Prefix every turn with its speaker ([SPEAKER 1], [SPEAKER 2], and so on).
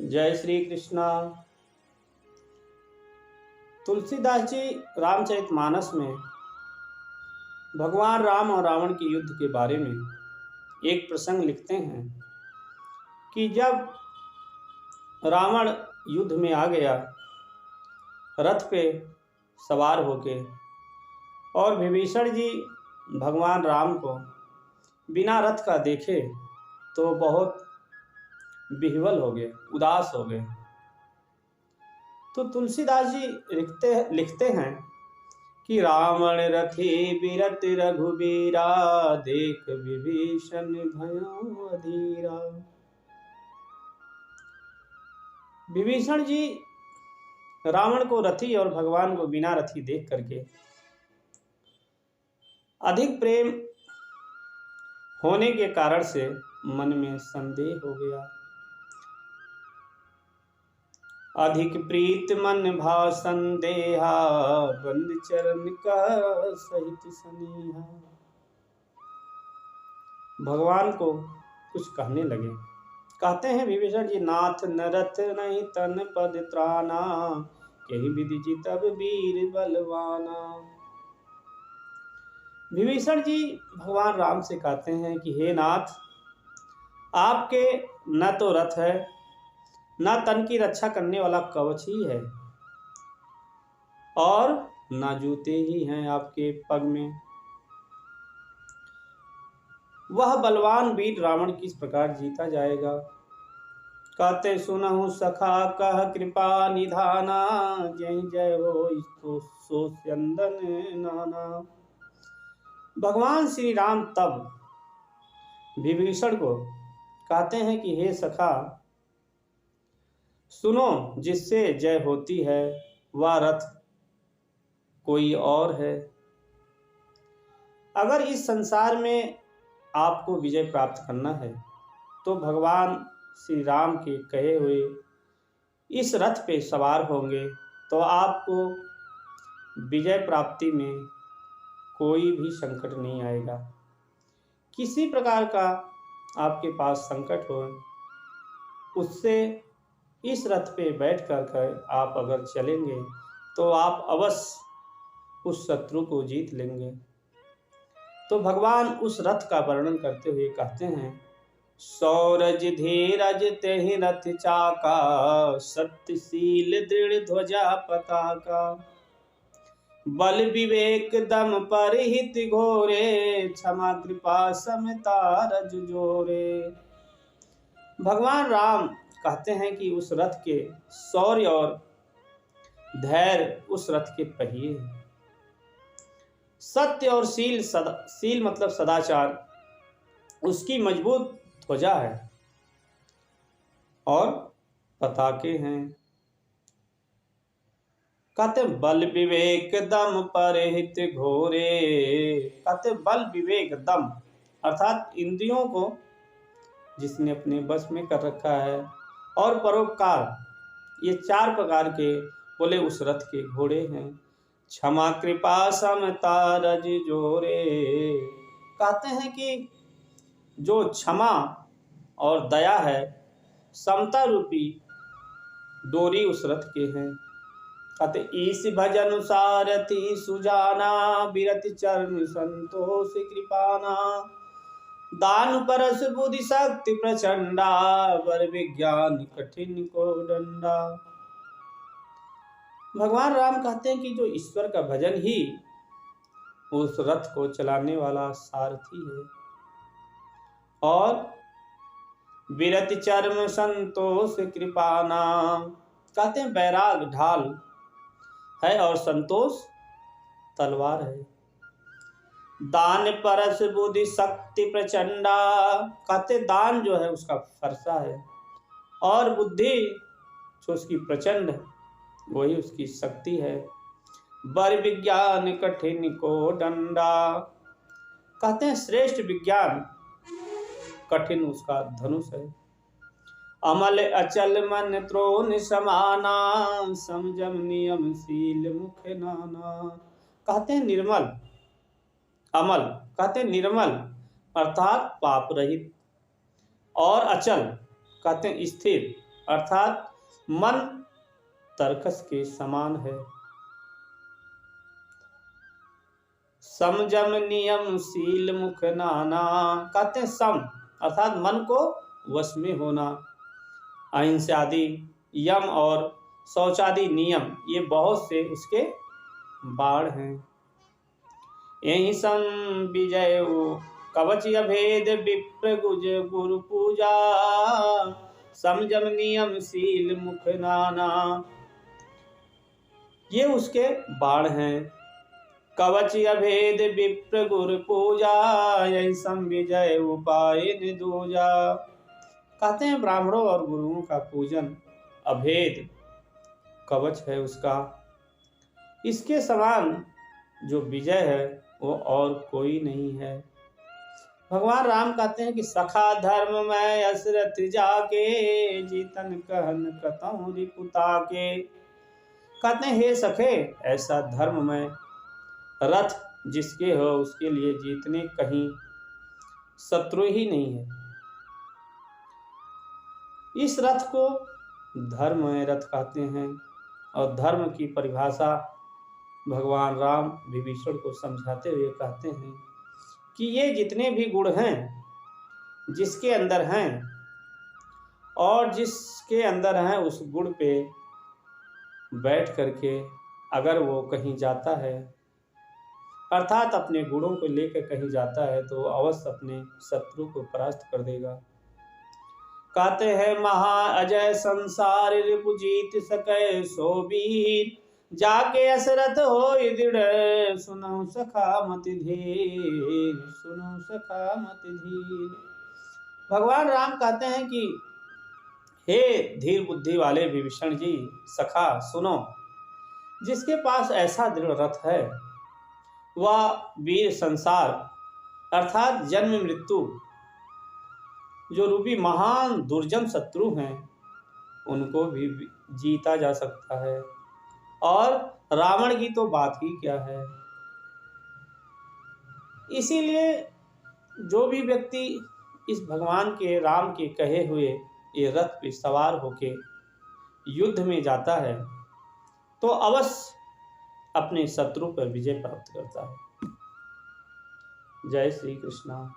[SPEAKER 1] जय श्री कृष्णा। तुलसीदास जी रामचरितमानस में भगवान राम और रावण के युद्ध के बारे में एक प्रसंग लिखते हैं कि जब रावण युद्ध में आ गया रथ पे सवार होके और विभीषण जी भगवान राम को बिना रथ का देखे तो बहुत विह्वल हो गए, उदास हो गए। तो तुलसीदास जी लिखते हैं कि रावण रथी बिरत रघुबीरा, देख विभीषण भयो अधीरा। विभीषण जी रावण को रथी और भगवान को बिना रथी देख करके अधिक प्रेम होने के कारण से मन में संदेह हो गया। अधिक प्रीत मन भाव संदेहा, बंद चरण का सहित सनेहा। भगवान को कुछ कहने लगे। कहते हैं विभीषण जी, नाथ नरथ नहीं तन पद त्राना, कही विधि जितब वीर बलवाना। विभीषण जी भगवान राम से कहते हैं कि हे नाथ, आपके न तो रथ है न तन की रक्षा करने वाला कवच ही है और न जूते ही हैं आपके पग में। वह बलवान वीर रावण किस प्रकार जीता जाएगा। कहते सुनहु सखा कह कृपा निधाना, जय जय हो सो स्यंदन नाना। भगवान श्री राम तब विभीषण को कहते हैं कि हे सखा, सुनो, जिससे जय होती है वह रथ कोई और है। अगर इस संसार में आपको विजय प्राप्त करना है तो भगवान श्री राम के कहे हुए इस रथ पे सवार होंगे तो आपको विजय प्राप्ति में कोई भी संकट नहीं आएगा। किसी प्रकार का आपके पास संकट हो, उससे इस रथ पे बैठ कर आप अगर चलेंगे तो आप अवश्य उस शत्रु को जीत लेंगे। तो भगवान उस रथ का वर्णन करते हुए कहते हैं, सौरज धीरज तेहि रथ चाका, सत्यशील दृढ़ ध्वजा पताका। बल विवेक दम पर हित घोरे, क्षमा कृपा समता रज जोरे। भगवान राम कहते हैं कि उस रथ के शौर्य और धैर्य उस रथ के पहिए हैं। सत्य और शील मतलब सदाचार उसकी मजबूत ध्वजा है और पताके हैं। कहते बल विवेक दम पर हित घोरे। कहते बल विवेक दम अर्थात इंद्रियों को जिसने अपने बस में कर रखा है और परोपकार, ये चार प्रकार के बोले उस रथ के घोड़े हैं। क्षमा कृपा समता रज जोरे। कहते हैं कि जो क्षमा और दया है, समता रूपी डोरी उस रथ के हैं। कहते ईश भजन सारथी सुजाना, बिरति चरण संतोष कृपाना। दान परस बुद्धि शक्ति प्रचंडा, वर विज्ञान कठिन को डंडा। भगवान राम कहते हैं कि जो ईश्वर का भजन ही उस रथ को चलाने वाला सारथी है और बिरति चर्म संतोष कृपाना। कहते हैं बैराग ढाल है और संतोष तलवार है। दान परस बुद्धि शक्ति प्रचंडा। कहते दान जो है उसका फरसा है और बुद्धि जो उसकी प्रचंड है वही उसकी शक्ति है। बर विज्ञान कठिन को डंडा। कहते हैं श्रेष्ठ विज्ञान कठिन उसका धनुष है। अमल अचल मन त्रोन समाना, समझम नियम शील मुख नाना। कहते हैं निर्मल अमल, कहते हैं निर्मल अर्थात पाप रहित, और अचल कहते हैं स्थिर अर्थात मन तरकस के समान है। समजम नियम शील मुख नाना, कहते हैं सम अर्थात मन को वश में होना। अहिंसा आदि यम और शौचादि नियम ये बहुत से उसके बाण हैं। यही सम विजय कवच अभेद विप्र गुज गुरु पूजा, समजम नियम शील मुख नाना, ये उसके बाण हैं। कवच अभेद विप्र गुरु पूजा, यही सम विजय उपाय दूजा। कहते हैं ब्राह्मणों और गुरुओं का पूजन अभेद कवच है उसका, इसके समान जो विजय है वो और कोई नहीं है। भगवान राम कहते हैं कि सखा धर्म में असरथ जाके, जीतन कहन कतहु रिपुता के। कहते हैं हे सखे, ऐसा धर्म में रथ जिसके हो उसके लिए जीतने कहीं शत्रु ही नहीं है। इस रथ को धर्म रथ कहते हैं और धर्म की परिभाषा भगवान राम विभीषण को समझाते हुए कहते हैं कि ये जितने भी गुण हैं जिसके अंदर हैं और जिसके अंदर हैं उस गुण पे बैठ करके अगर वो कहीं जाता है, अर्थात अपने गुणों को लेकर कहीं जाता है, तो अवश्य अपने शत्रु को परास्त कर देगा। कहते हैं महा अजय संसार रिपु जीत सके सो वीर, जाके असरथ हो दृढ़ सुनो सखा मति धीर, सुनो सखा मति धीर। भगवान राम कहते हैं कि हे धीर बुद्धि वाले विभीषण जी, सखा सुनो, जिसके पास ऐसा दृढ़ रथ है वह वीर संसार अर्थात जन्म मृत्यु जो रूपी महान दुर्जन शत्रु हैं उनको भी जीता जा सकता है, और रावण की तो बात ही क्या है। इसीलिए जो भी व्यक्ति इस भगवान के राम के कहे हुए ये रथ पे सवार होके युद्ध में जाता है तो अवश्य अपने शत्रु पर विजय प्राप्त करता है। जय श्री कृष्णा।